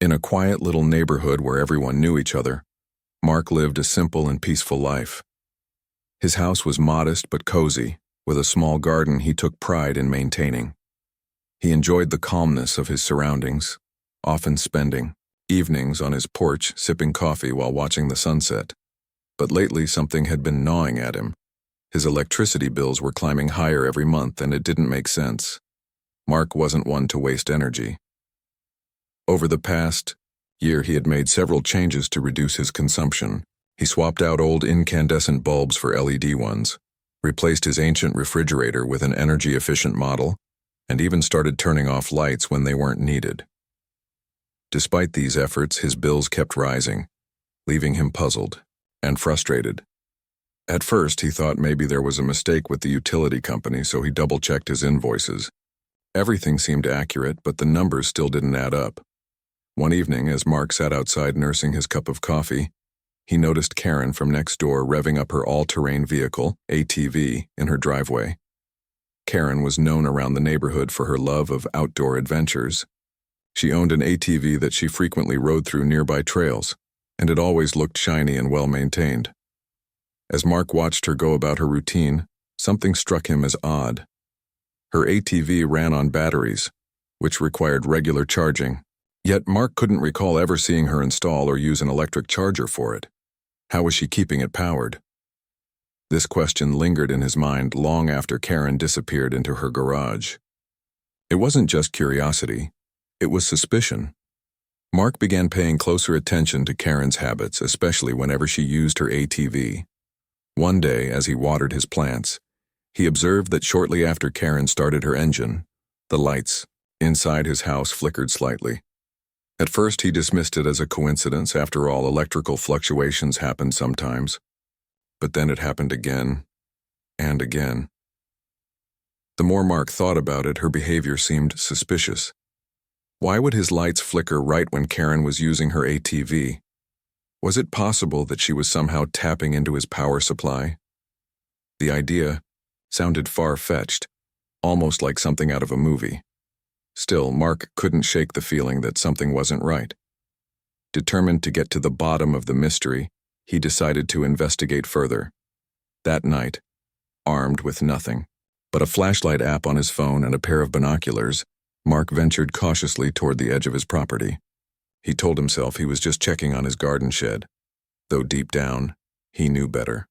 In a quiet little neighborhood where everyone knew each other, Mark lived a simple and peaceful life. His house was modest but cozy, with a small garden he took pride in maintaining. He enjoyed the calmness of his surroundings, often spending evenings on his porch sipping coffee while watching the sunset. But lately something had been gnawing at him. His electricity bills were climbing higher every month and it didn't make sense. Mark wasn't one to waste energy. Over the past year he had made several changes to reduce his consumption. He swapped out old incandescent bulbs for LED ones, replaced his ancient refrigerator with an energy-efficient model, and even started turning off lights when they weren't needed. Despite these efforts, his bills kept rising, leaving him puzzled and frustrated. At first, he thought maybe there was a mistake with the utility company, so he double-checked his invoices. Everything seemed accurate, but the numbers still didn't add up. One evening, as Mark sat outside nursing his cup of coffee, he noticed Karen from next door revving up her all-terrain vehicle, ATV, in her driveway. Karen was known around the neighborhood for her love of outdoor adventures. She owned an ATV that she frequently rode through nearby trails, and it always looked shiny and well-maintained. As Mark watched her go about her routine, something struck him as odd. Her ATV ran on batteries, which required regular charging, yet Mark couldn't recall ever seeing her install or use an electric charger for it. How was she keeping it powered? This question lingered in his mind long after Karen disappeared into her garage. It wasn't just curiosity, it was suspicion. Mark began paying closer attention to Karen's habits, especially whenever she used her ATV. One day, as he watered his plants, he observed that shortly after Karen started her engine, the lights inside his house flickered slightly. At first, he dismissed it as a coincidence. After all, electrical fluctuations happen sometimes. But then it happened again and again. The more Mark thought about it, her behavior seemed suspicious. Why would his lights flicker right when Karen was using her ATV? Was it possible that she was somehow tapping into his power supply? The idea sounded far-fetched, almost like something out of a movie. Still, Mark couldn't shake the feeling that something wasn't right. Determined to get to the bottom of the mystery, he decided to investigate further. That night, armed with nothing but a flashlight app on his phone and a pair of binoculars, Mark ventured cautiously toward the edge of his property. He told himself he was just checking on his garden shed, though deep down, he knew better.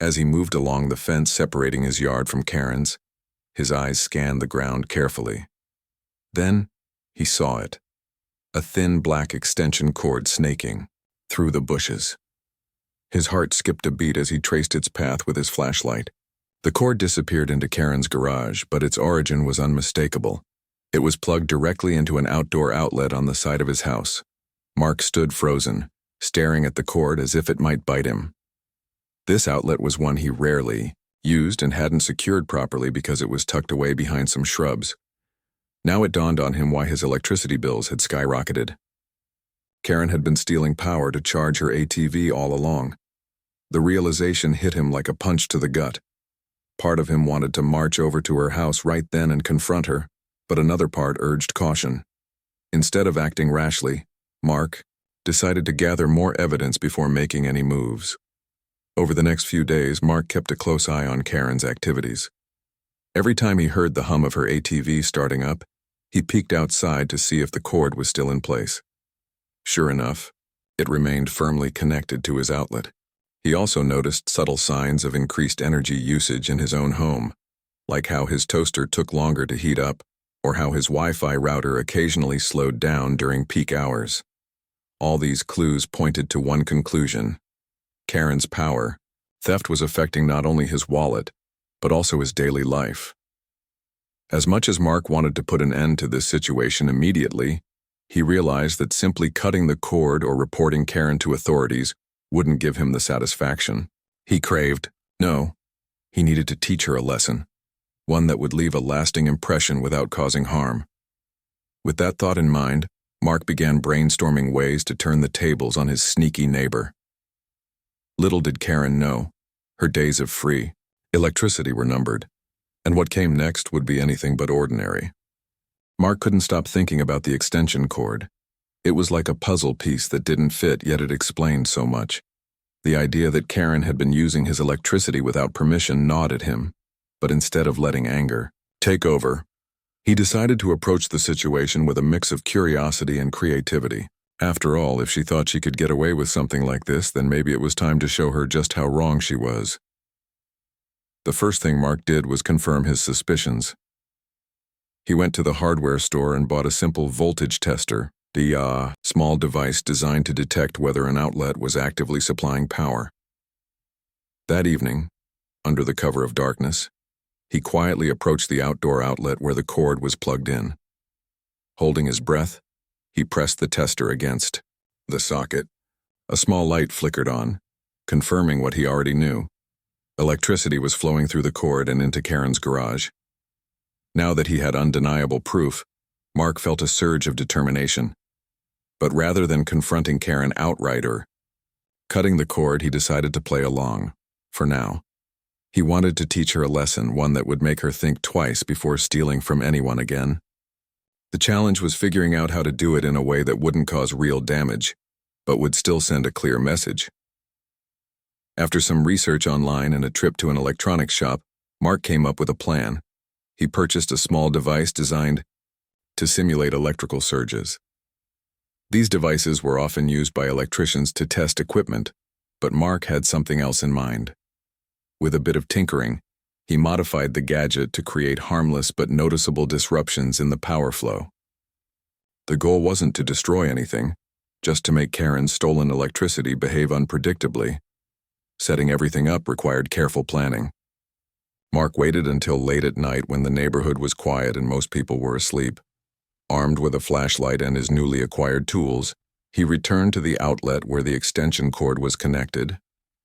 As he moved along the fence separating his yard from Karen's, his eyes scanned the ground carefully. Then, he saw it, a thin black extension cord snaking through the bushes. His heart skipped a beat as he traced its path with his flashlight. The cord disappeared into Karen's garage, but its origin was unmistakable. It was plugged directly into an outdoor outlet on the side of his house. Mark stood frozen, staring at the cord as if it might bite him. This outlet was one he rarely used and hadn't secured properly because it was tucked away behind some shrubs. Now it dawned on him why his electricity bills had skyrocketed. Karen had been stealing power to charge her ATV all along. The realization hit him like a punch to the gut. Part of him wanted to march over to her house right then and confront her, but another part urged caution. Instead of acting rashly, Mark decided to gather more evidence before making any moves. Over the next few days, Mark kept a close eye on Karen's activities. Every time he heard the hum of her ATV starting up, he peeked outside to see if the cord was still in place. Sure enough, it remained firmly connected to his outlet. He also noticed subtle signs of increased energy usage in his own home, like how his toaster took longer to heat up, or how his Wi-Fi router occasionally slowed down during peak hours. All these clues pointed to one conclusion: Karen's power theft was affecting not only his wallet, but also his daily life. As much as Mark wanted to put an end to this situation immediately, he realized that simply cutting the cord or reporting Karen to authorities wouldn't give him the satisfaction he craved. No, he needed to teach her a lesson, one that would leave a lasting impression without causing harm. With that thought in mind, Mark began brainstorming ways to turn the tables on his sneaky neighbor. Little did Karen know, her days of free electricity were numbered, and what came next would be anything but ordinary. Mark couldn't stop thinking about the extension cord. It was like a puzzle piece that didn't fit, yet it explained so much. The idea that Karen had been using his electricity without permission gnawed at him, but instead of letting anger take over, he decided to approach the situation with a mix of curiosity and creativity. After all, if she thought she could get away with something like this, then maybe it was time to show her just how wrong she was. The first thing Mark did was confirm his suspicions. He went to the hardware store and bought a simple voltage tester, the small device designed to detect whether an outlet was actively supplying power. That evening, under the cover of darkness, he quietly approached the outdoor outlet where the cord was plugged in. Holding his breath, he pressed the tester against the socket. A small light flickered on, confirming what he already knew. Electricity was flowing through the cord and into Karen's garage. Now that he had undeniable proof, Mark felt a surge of determination. But rather than confronting Karen outright or cutting the cord, he decided to play along, for now. He wanted to teach her a lesson, one that would make her think twice before stealing from anyone again. The challenge was figuring out how to do it in a way that wouldn't cause real damage, but would still send a clear message. After some research online and a trip to an electronics shop, Mark came up with a plan. He purchased a small device designed to simulate electrical surges. These devices were often used by electricians to test equipment, but Mark had something else in mind. With a bit of tinkering, he modified the gadget to create harmless but noticeable disruptions in the power flow. The goal wasn't to destroy anything, just to make Karen's stolen electricity behave unpredictably. Setting everything up required careful planning. Mark waited until late at night when the neighborhood was quiet and most people were asleep. Armed with a flashlight and his newly acquired tools, he returned to the outlet where the extension cord was connected.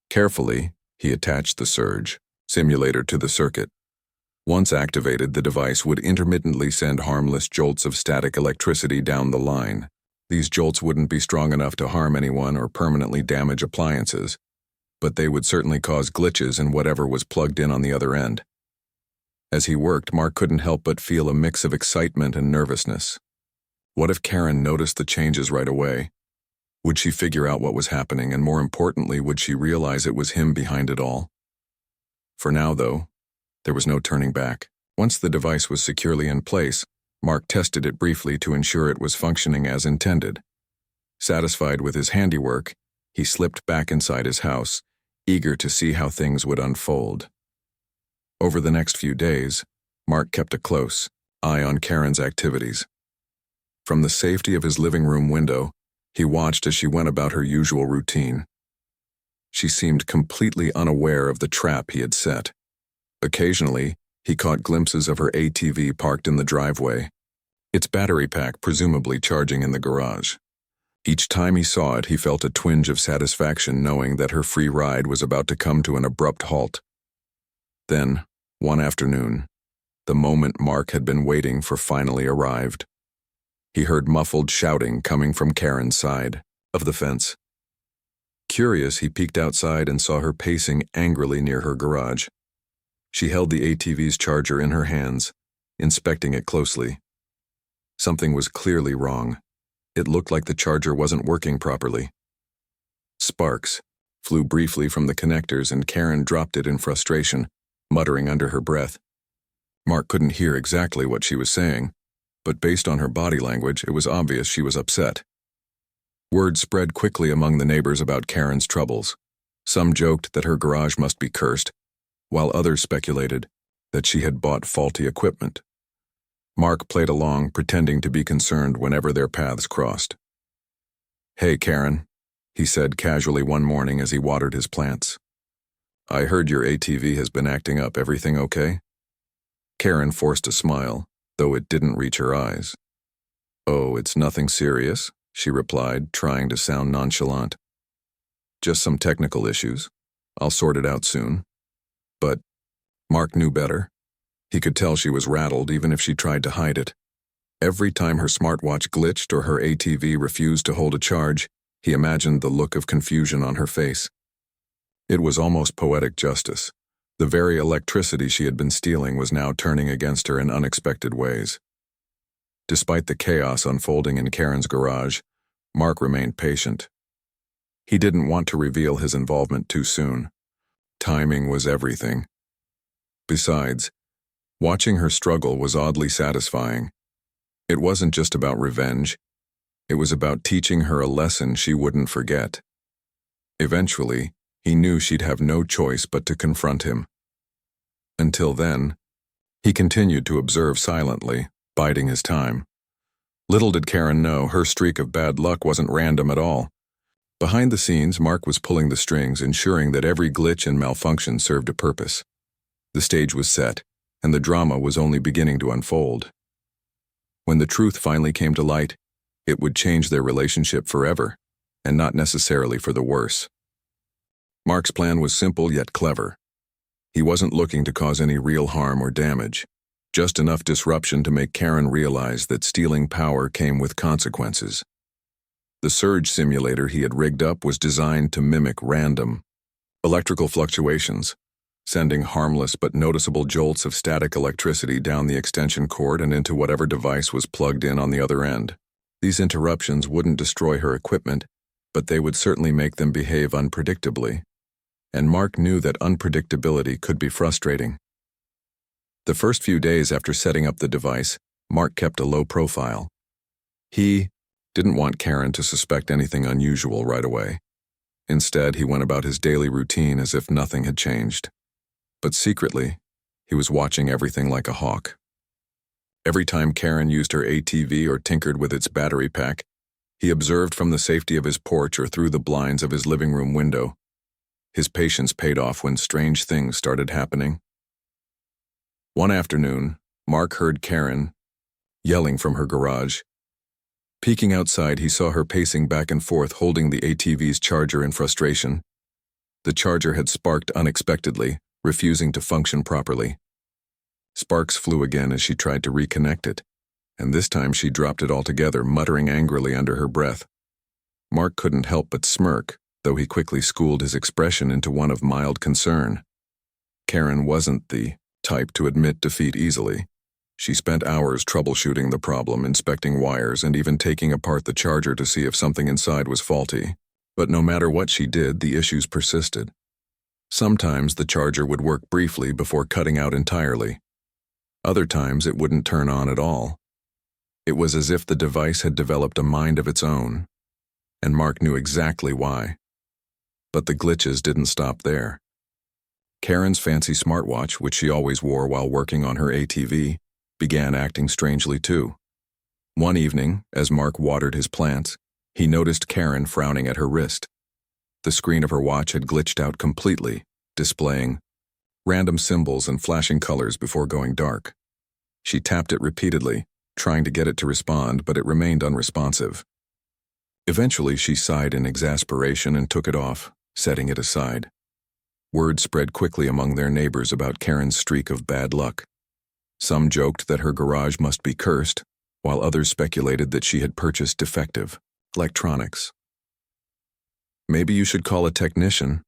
Carefully, he attached the surge simulator to the circuit. Once activated, the device would intermittently send harmless jolts of static electricity down the line. These jolts wouldn't be strong enough to harm anyone or permanently damage appliances, but they would certainly cause glitches in whatever was plugged in on the other end. As he worked, Mark couldn't help but feel a mix of excitement and nervousness. What if Karen noticed the changes right away? Would she figure out what was happening, and more importantly, would she realize it was him behind it all? For now, though, there was no turning back. Once the device was securely in place, Mark tested it briefly to ensure it was functioning as intended. Satisfied with his handiwork, he slipped back inside his house, eager to see how things would unfold. Over the next few days, Mark kept a close eye on Karen's activities. From the safety of his living room window, he watched as she went about her usual routine. She seemed completely unaware of the trap he had set. Occasionally, he caught glimpses of her ATV parked in the driveway, its battery pack presumably charging in the garage. Each time he saw it, he felt a twinge of satisfaction knowing that her free ride was about to come to an abrupt halt. Then, one afternoon, the moment Mark had been waiting for finally arrived. He heard muffled shouting coming from Karen's side of the fence. Curious, he peeked outside and saw her pacing angrily near her garage. She held the ATV's charger in her hands, inspecting it closely. Something was clearly wrong. It looked like the charger wasn't working properly. Sparks flew briefly from the connectors and Karen dropped it in frustration, muttering under her breath. Mark couldn't hear exactly what she was saying, but based on her body language, it was obvious she was upset. Word spread quickly among the neighbors about Karen's troubles. Some joked that her garage must be cursed, while others speculated that she had bought faulty equipment. Mark played along, pretending to be concerned whenever their paths crossed. "Hey, Karen," he said casually one morning as he watered his plants. "I heard your ATV has been acting up. Everything okay?" Karen forced a smile, though it didn't reach her eyes. "Oh, it's nothing serious," she replied, trying to sound nonchalant. "Just some technical issues. I'll sort it out soon." But Mark knew better. He could tell she was rattled even if she tried to hide it. Every time her smartwatch glitched or her ATV refused to hold a charge, he imagined the look of confusion on her face. It was almost poetic justice. The very electricity she had been stealing was now turning against her in unexpected ways. Despite the chaos unfolding in Karen's garage, Mark remained patient. He didn't want to reveal his involvement too soon. Timing was everything. Besides, watching her struggle was oddly satisfying. It wasn't just about revenge. It was about teaching her a lesson she wouldn't forget. Eventually, he knew she'd have no choice but to confront him. Until then, he continued to observe silently, biding his time. Little did Karen know her streak of bad luck wasn't random at all. Behind the scenes, Mark was pulling the strings, ensuring that every glitch and malfunction served a purpose. The stage was set, and the drama was only beginning to unfold. When the truth finally came to light, it would change their relationship forever, and not necessarily for the worse. Mark's plan was simple yet clever. He wasn't looking to cause any real harm or damage, just enough disruption to make Karen realize that stealing power came with consequences. The surge simulator he had rigged up was designed to mimic random electrical fluctuations, sending harmless but noticeable jolts of static electricity down the extension cord and into whatever device was plugged in on the other end. These interruptions wouldn't destroy her equipment, but they would certainly make them behave unpredictably. And Mark knew that unpredictability could be frustrating. The first few days after setting up the device, Mark kept a low profile. He didn't want Karen to suspect anything unusual right away. Instead, he went about his daily routine as if nothing had changed. But secretly, he was watching everything like a hawk. Every time Karen used her ATV or tinkered with its battery pack, he observed from the safety of his porch or through the blinds of his living room window. His patience paid off when strange things started happening. One afternoon, Mark heard Karen yelling from her garage. Peeking outside, he saw her pacing back and forth, holding the ATV's charger in frustration. The charger had sparked unexpectedly, refusing to function properly. Sparks flew again as she tried to reconnect it, and this time she dropped it altogether, muttering angrily under her breath. Mark couldn't help but smirk, though he quickly schooled his expression into one of mild concern. Karen wasn't the type to admit defeat easily. She spent hours troubleshooting the problem, inspecting wires, and even taking apart the charger to see if something inside was faulty. But no matter what she did, the issues persisted. Sometimes the charger would work briefly before cutting out entirely. Other times it wouldn't turn on at all. It was as if the device had developed a mind of its own, and Mark knew exactly why. But the glitches didn't stop there. Karen's fancy smartwatch, which she always wore while working on her ATV, began acting strangely too. One evening, as Mark watered his plants, he noticed Karen frowning at her wrist. The screen of her watch had glitched out completely, displaying random symbols and flashing colors before going dark. She tapped it repeatedly, trying to get it to respond, but it remained unresponsive. Eventually, she sighed in exasperation and took it off, setting it aside. Word spread quickly among their neighbors about Karen's streak of bad luck. Some joked that her garage must be cursed, while others speculated that she had purchased defective electronics. "Maybe you should call a technician,"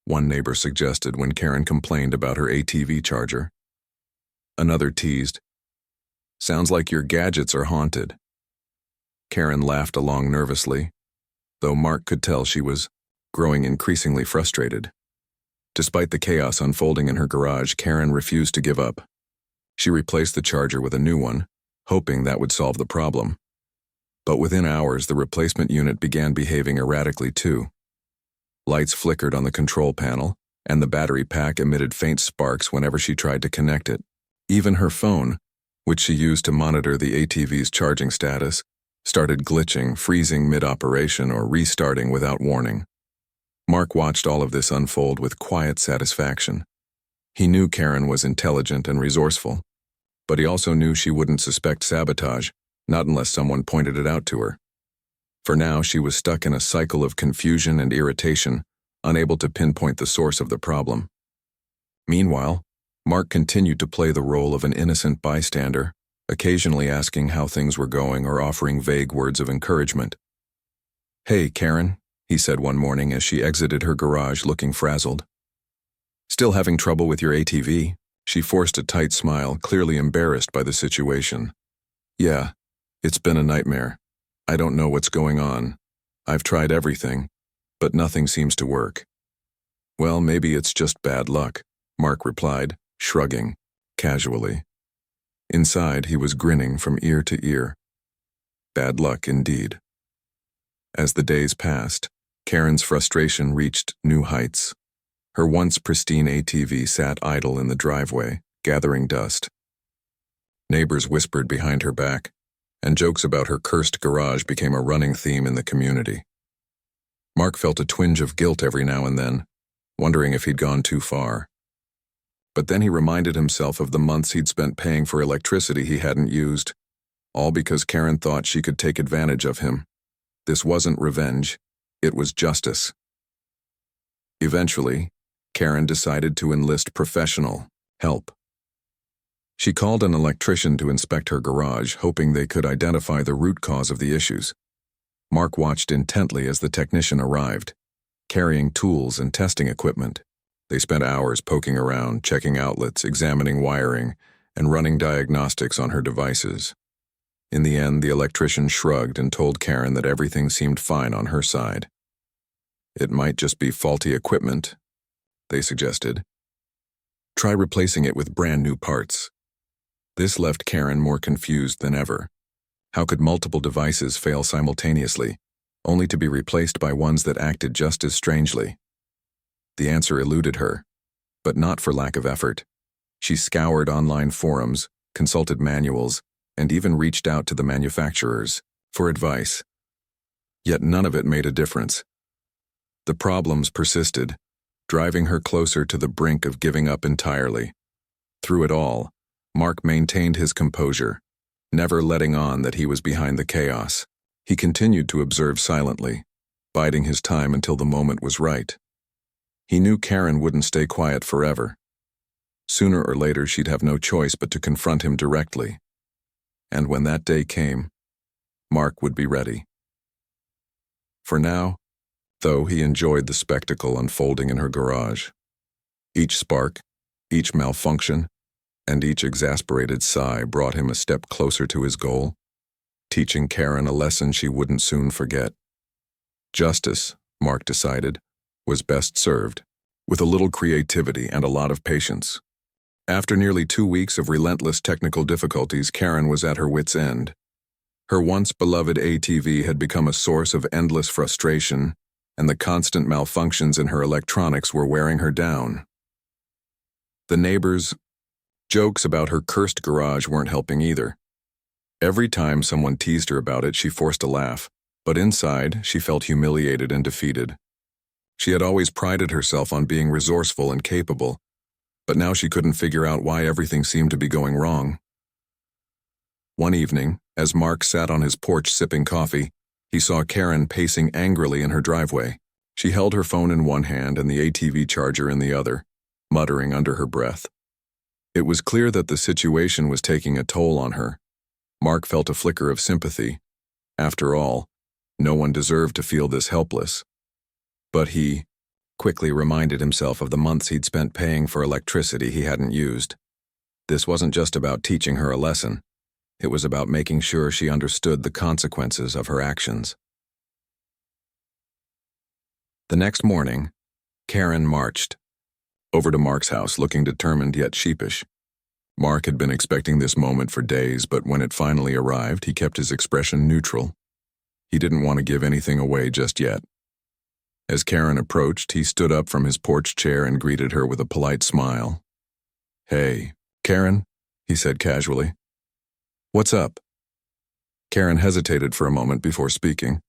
one neighbor suggested when Karen complained about her ATV charger. Another teased, "Sounds like your gadgets are haunted." Karen laughed along nervously, though Mark could tell she was growing increasingly frustrated. Despite the chaos unfolding in her garage, Karen refused to give up. She replaced the charger with a new one, hoping that would solve the problem. But within hours, the replacement unit began behaving erratically too. Lights flickered on the control panel, and the battery pack emitted faint sparks whenever she tried to connect it. Even her phone, which she used to monitor the ATV's charging status, started glitching, freezing mid-operation or restarting without warning. Mark watched all of this unfold with quiet satisfaction. He knew Karen was intelligent and resourceful, but he also knew she wouldn't suspect sabotage, not unless someone pointed it out to her. For now, she was stuck in a cycle of confusion and irritation, unable to pinpoint the source of the problem. Meanwhile, Mark continued to play the role of an innocent bystander, occasionally asking how things were going or offering vague words of encouragement. "Hey, Karen," he said one morning as she exited her garage looking frazzled. "Still having trouble with your ATV?" She forced a tight smile, clearly embarrassed by the situation. "Yeah, it's been a nightmare. I don't know what's going on. I've tried everything, but nothing seems to work. Well, maybe it's just bad luck, Mark replied, shrugging, casually. Inside, he was grinning from ear to ear. Bad luck indeed. As the days passed, Karen's frustration reached new heights. Her once pristine ATV sat idle in the driveway, gathering dust. Neighbors whispered behind her back, and jokes about her cursed garage became a running theme in the community. Mark felt a twinge of guilt every now and then, wondering if he'd gone too far. But then he reminded himself of the months he'd spent paying for electricity he hadn't used, all because Karen thought she could take advantage of him. This wasn't revenge, it was justice. Eventually, Karen decided to enlist professional help. She called an electrician to inspect her garage, hoping they could identify the root cause of the issues. Mark watched intently as the technician arrived, carrying tools and testing equipment. They spent hours poking around, checking outlets, examining wiring, and running diagnostics on her devices. In the end, the electrician shrugged and told Karen that everything seemed fine on her side. It might just be faulty equipment, they suggested. Try replacing it with brand new parts. This left Karen more confused than ever. How could multiple devices fail simultaneously, only to be replaced by ones that acted just as strangely? The answer eluded her, but not for lack of effort. She scoured online forums, consulted manuals, and even reached out to the manufacturers for advice. Yet none of it made a difference. The problems persisted, driving her closer to the brink of giving up entirely. Through it all, Mark maintained his composure, never letting on that he was behind the chaos. He continued to observe silently, biding his time until the moment was right. He knew Karen wouldn't stay quiet forever. Sooner or later, she'd have no choice but to confront him directly. And when that day came, Mark would be ready. For now, though, he enjoyed the spectacle unfolding in her garage. Each spark, each malfunction, and each exasperated sigh brought him a step closer to his goal, teaching Karen a lesson she wouldn't soon forget. Justice, Mark decided, was best served with a little creativity and a lot of patience. After nearly 2 weeks of relentless technical difficulties, Karen was at her wit's end. Her once beloved ATV had become a source of endless frustration, and the constant malfunctions in her electronics were wearing her down. The neighbors' jokes about her cursed garage weren't helping either. Every time someone teased her about it, she forced a laugh, but inside, she felt humiliated and defeated. She had always prided herself on being resourceful and capable, but now she couldn't figure out why everything seemed to be going wrong. One evening, as Mark sat on his porch sipping coffee, he saw Karen pacing angrily in her driveway. She held her phone in one hand and the ATV charger in the other, muttering under her breath. It was clear that the situation was taking a toll on her. Mark felt a flicker of sympathy. After all, no one deserved to feel this helpless. But he quickly reminded himself of the months he'd spent paying for electricity he hadn't used. This wasn't just about teaching her a lesson. It was about making sure she understood the consequences of her actions. The next morning, Karen marched over to Mark's house, looking determined yet sheepish. Mark had been expecting this moment for days, but when it finally arrived, he kept his expression neutral. He didn't want to give anything away just yet. As Karen approached, he stood up from his porch chair and greeted her with a polite smile. "Hey, Karen," he said casually. "What's up?" Karen hesitated for a moment before speaking.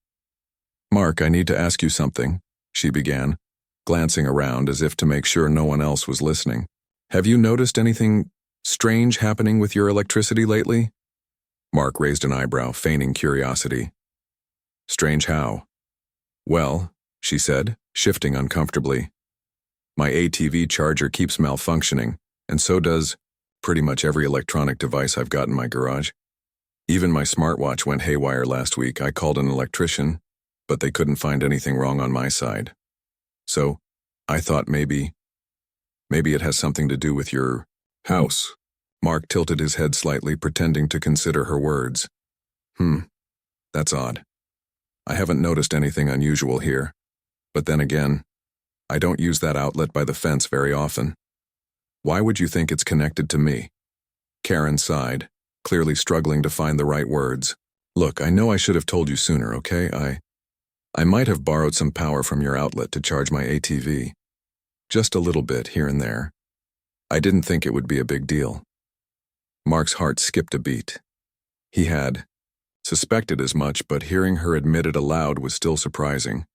"Mark, I need to ask you something," she began, glancing around as if to make sure no one else was listening. "Have you noticed anything strange happening with your electricity lately?" Mark raised an eyebrow, feigning curiosity. "Strange how?" "Well," she said, shifting uncomfortably, "my ATV charger keeps malfunctioning, and so does pretty much every electronic device I've got in my garage. Even my smartwatch went haywire last week. I called an electrician, but they couldn't find anything wrong on my side. So, I thought maybe it has something to do with your house." Mark tilted his head slightly, pretending to consider her words. That's odd. I haven't noticed anything unusual here. But then again, I don't use that outlet by the fence very often. Why would you think it's connected to me? Karen sighed, clearly struggling to find the right words. Look, I know I should have told you sooner, okay? I might have borrowed some power from your outlet to charge my ATV. Just a little bit here and there. I didn't think it would be a big deal. Mark's heart skipped a beat. He had suspected as much, but hearing her admit it aloud was still surprising.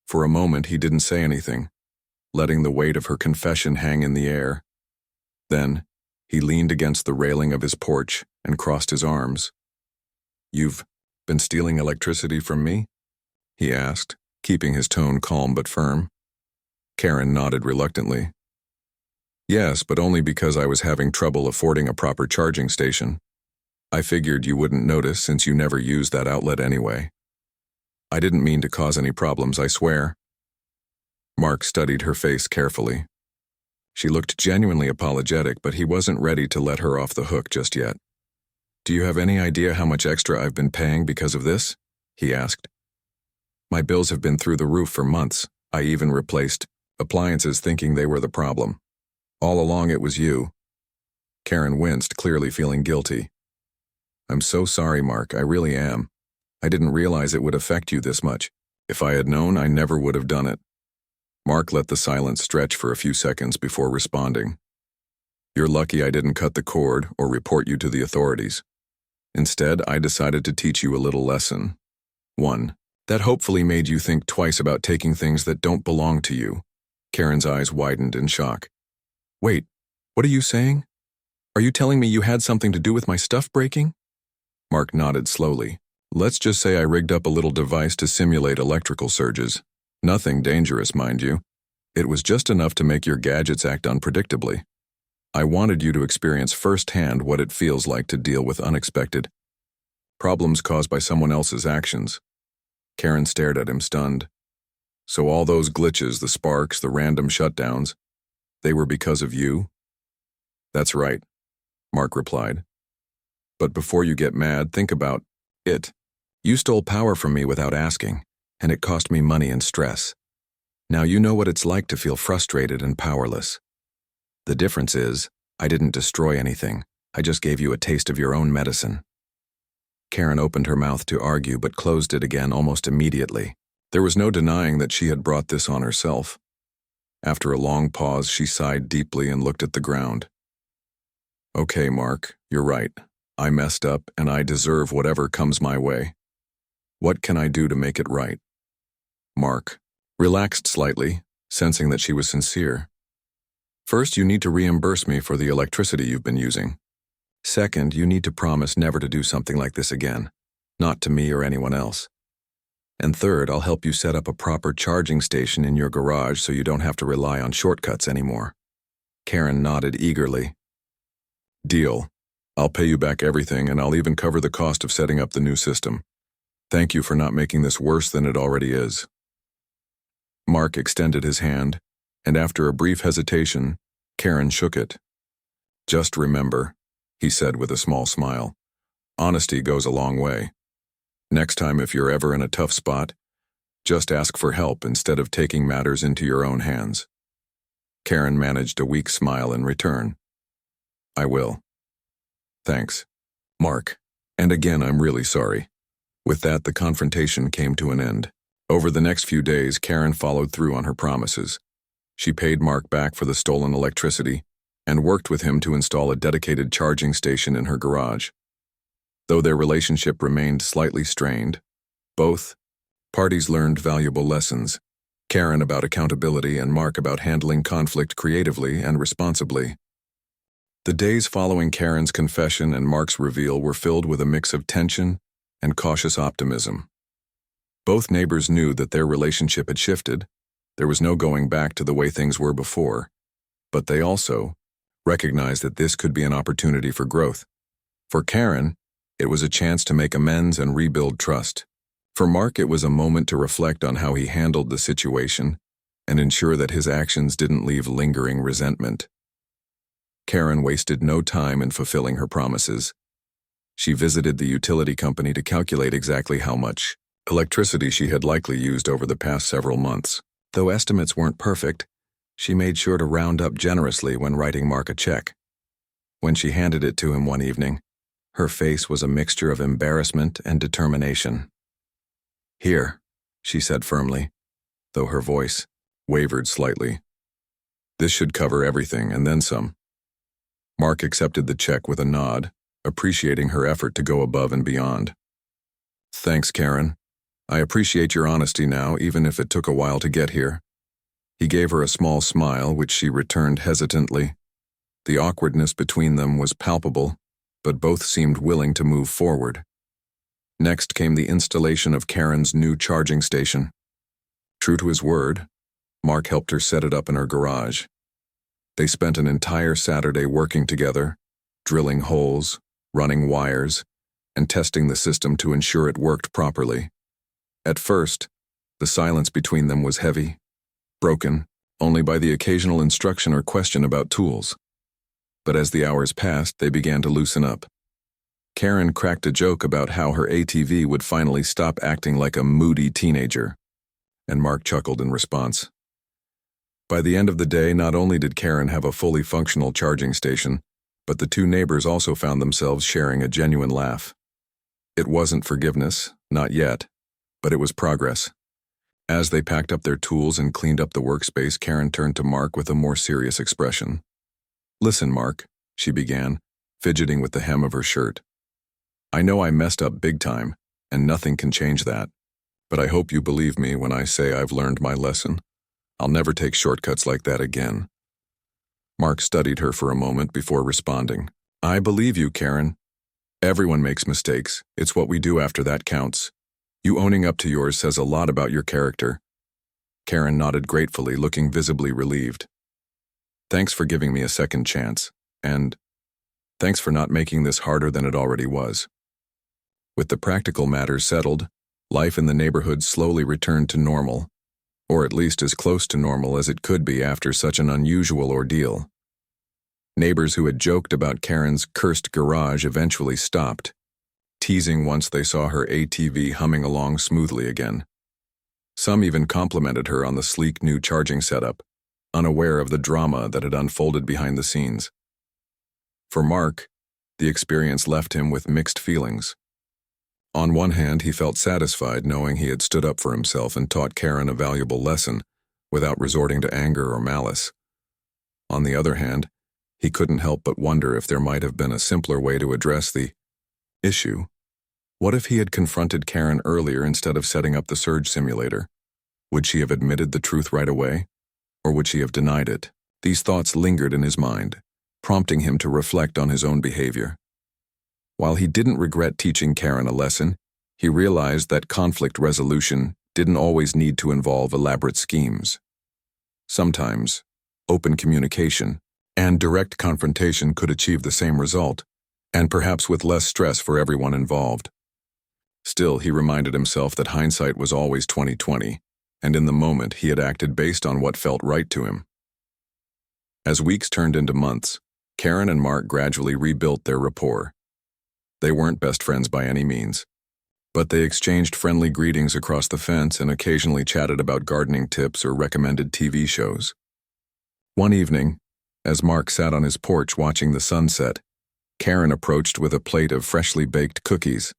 For a moment, he didn't say anything, letting the weight of her confession hang in the air. Then, he leaned against the railing of his porch and crossed his arms. "You've been stealing electricity from me?" he asked, keeping his tone calm but firm. Karen nodded reluctantly. "Yes, but only because I was having trouble affording a proper charging station. I figured you wouldn't notice since you never used that outlet anyway. I didn't mean to cause any problems, I swear." Mark studied her face carefully. She looked genuinely apologetic, but he wasn't ready to let her off the hook just yet. "Do you have any idea how much extra I've been paying because of this?" he asked. "My bills have been through the roof for months. I even replaced appliances thinking they were the problem. All along it was you." Karen winced, clearly feeling guilty. "I'm so sorry, Mark, I really am. I didn't realize it would affect you this much. If I had known, I never would have done it." Mark let the silence stretch for a few seconds before responding. "You're lucky I didn't cut the cord or report you to the authorities. Instead, I decided to teach you a little lesson. One that hopefully made you think twice about taking things that don't belong to you." Karen's eyes widened in shock. "Wait, what are you saying? Are you telling me you had something to do with my stuff breaking?" Mark nodded slowly. "Let's just say I rigged up a little device to simulate electrical surges. Nothing dangerous, mind you. It was just enough to make your gadgets act unpredictably. I wanted you to experience firsthand what it feels like to deal with unexpected problems caused by someone else's actions." Karen stared at him, stunned. "So all those glitches, the sparks, the random shutdowns, they were because of you?" "That's right," Mark replied. "But before you get mad, think about it. You stole power from me without asking, and it cost me money and stress. Now you know what it's like to feel frustrated and powerless. The difference is, I didn't destroy anything. I just gave you a taste of your own medicine." Karen opened her mouth to argue but closed it again almost immediately. There was no denying that she had brought this on herself. After a long pause, she sighed deeply and looked at the ground. "Okay, Mark, you're right. I messed up and I deserve whatever comes my way. What can I do to make it right?" Mark relaxed slightly, sensing that she was sincere. "First, you need to reimburse me for the electricity you've been using. Second, you need to promise never to do something like this again, not to me or anyone else. And third, I'll help you set up a proper charging station in your garage so you don't have to rely on shortcuts anymore." Karen nodded eagerly. "Deal. I'll pay you back everything, and I'll even cover the cost of setting up the new system. Thank you for not making this worse than it already is." Mark extended his hand, and after a brief hesitation, Karen shook it. "Just remember," he said with a small smile, "honesty goes a long way. Next time if you're ever in a tough spot, just ask for help instead of taking matters into your own hands." Karen managed a weak smile in return. "I will. Thanks, Mark. And again, I'm really sorry." With that, the confrontation came to an end. Over the next few days, Karen followed through on her promises. She paid Mark back for the stolen electricity and worked with him to install a dedicated charging station in her garage. Though their relationship remained slightly strained, both parties learned valuable lessons. Karen about accountability and Mark about handling conflict creatively and responsibly. The days following Karen's confession and Mark's reveal were filled with a mix of tension and cautious optimism. Both neighbors knew that their relationship had shifted. There was no going back to the way things were before, but they also recognized that this could be an opportunity for growth. For Karen, it was a chance to make amends and rebuild trust. For Mark, it was a moment to reflect on how he handled the situation and ensure that his actions didn't leave lingering resentment. Karen wasted no time in fulfilling her promises. She visited the utility company to calculate exactly how much electricity she had likely used over the past several months. Though estimates weren't perfect, she made sure to round up generously when writing Mark a check. When she handed it to him one evening, her face was a mixture of embarrassment and determination. "Here," she said firmly, though her voice wavered slightly. "This should cover everything and then some." Mark accepted the check with a nod, appreciating her effort to go above and beyond. "Thanks, Karen. I appreciate your honesty now, even if it took a while to get here." He gave her a small smile, which she returned hesitantly. The awkwardness between them was palpable, but both seemed willing to move forward. Next came the installation of Karen's new charging station. True to his word, Mark helped her set it up in her garage. They spent an entire Saturday working together, drilling holes, running wires, and testing the system to ensure it worked properly. At first, the silence between them was heavy, broken only by the occasional instruction or question about tools. But as the hours passed, they began to loosen up. Karen cracked a joke about how her ATV would finally stop acting like a moody teenager, and Mark chuckled in response. By the end of the day, not only did Karen have a fully functional charging station, but the two neighbors also found themselves sharing a genuine laugh. It wasn't forgiveness, not yet, but it was progress. As they packed up their tools and cleaned up the workspace, Karen turned to Mark with a more serious expression. "Listen, Mark," she began, fidgeting with the hem of her shirt. "I know I messed up big time, and nothing can change that. But I hope you believe me when I say I've learned my lesson. I'll never take shortcuts like that again." Mark studied her for a moment before responding. "I believe you, Karen. Everyone makes mistakes. It's what we do after that counts. You owning up to yours says a lot about your character." Karen nodded gratefully, looking visibly relieved. "Thanks for giving me a second chance, and thanks for not making this harder than it already was." With the practical matters settled, life in the neighborhood slowly returned to normal, or at least as close to normal as it could be after such an unusual ordeal. Neighbors who had joked about Karen's cursed garage eventually stopped, teasing once they saw her ATV humming along smoothly again. Some even complimented her on the sleek new charging setup, unaware of the drama that had unfolded behind the scenes. For Mark, the experience left him with mixed feelings. On one hand, he felt satisfied knowing he had stood up for himself and taught Karen a valuable lesson without resorting to anger or malice. On the other hand, he couldn't help but wonder if there might have been a simpler way to address the issue. What if he had confronted Karen earlier instead of setting up the surge simulator? Would she have admitted the truth right away? Or would she have denied it? These thoughts lingered in his mind, prompting him to reflect on his own behavior. While he didn't regret teaching Karen a lesson, he realized that conflict resolution didn't always need to involve elaborate schemes. Sometimes, open communication and direct confrontation could achieve the same result, and perhaps with less stress for everyone involved. Still, he reminded himself that hindsight was always 20/20, and in the moment he had acted based on what felt right to him. As weeks turned into months, Karen and Mark gradually rebuilt their rapport. They weren't best friends by any means, but they exchanged friendly greetings across the fence and occasionally chatted about gardening tips or recommended TV shows. One evening, as Mark sat on his porch watching the sunset, Karen approached with a plate of freshly baked cookies.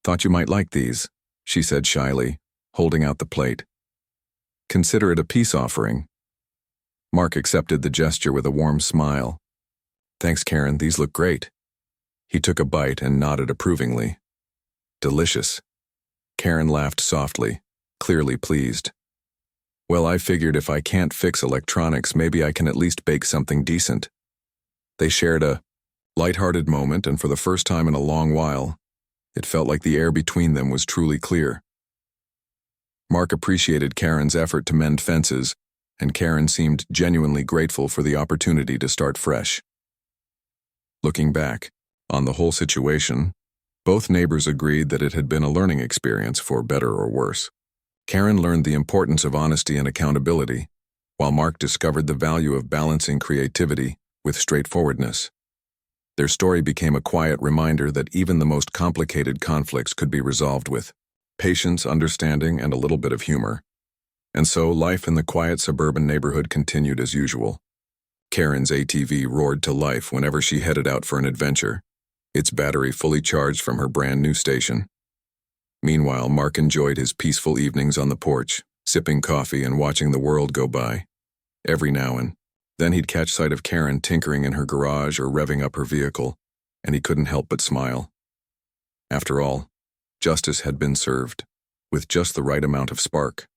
"Thought you might like these," she said shyly, holding out the plate. "Consider it a peace offering." Mark accepted the gesture with a warm smile. "Thanks, Karen, these look great." He took a bite and nodded approvingly. "Delicious." Karen laughed softly, clearly pleased. "Well, I figured if I can't fix electronics, maybe I can at least bake something decent." They shared a light-hearted moment, and for the first time in a long while, it felt like the air between them was truly clear. Mark appreciated Karen's effort to mend fences, and Karen seemed genuinely grateful for the opportunity to start fresh. Looking back on the whole situation, both neighbors agreed that it had been a learning experience for better or worse. Karen learned the importance of honesty and accountability, while Mark discovered the value of balancing creativity with straightforwardness. Their story became a quiet reminder that even the most complicated conflicts could be resolved with patience, understanding, and a little bit of humor. And so life in the quiet suburban neighborhood continued as usual. Karen's ATV roared to life whenever she headed out for an adventure, its battery fully charged from her brand new station. Meanwhile, Mark enjoyed his peaceful evenings on the porch, sipping coffee and watching the world go by. Every now and then he'd catch sight of Karen tinkering in her garage or revving up her vehicle, and he couldn't help but smile. After all, justice had been served, with just the right amount of spark.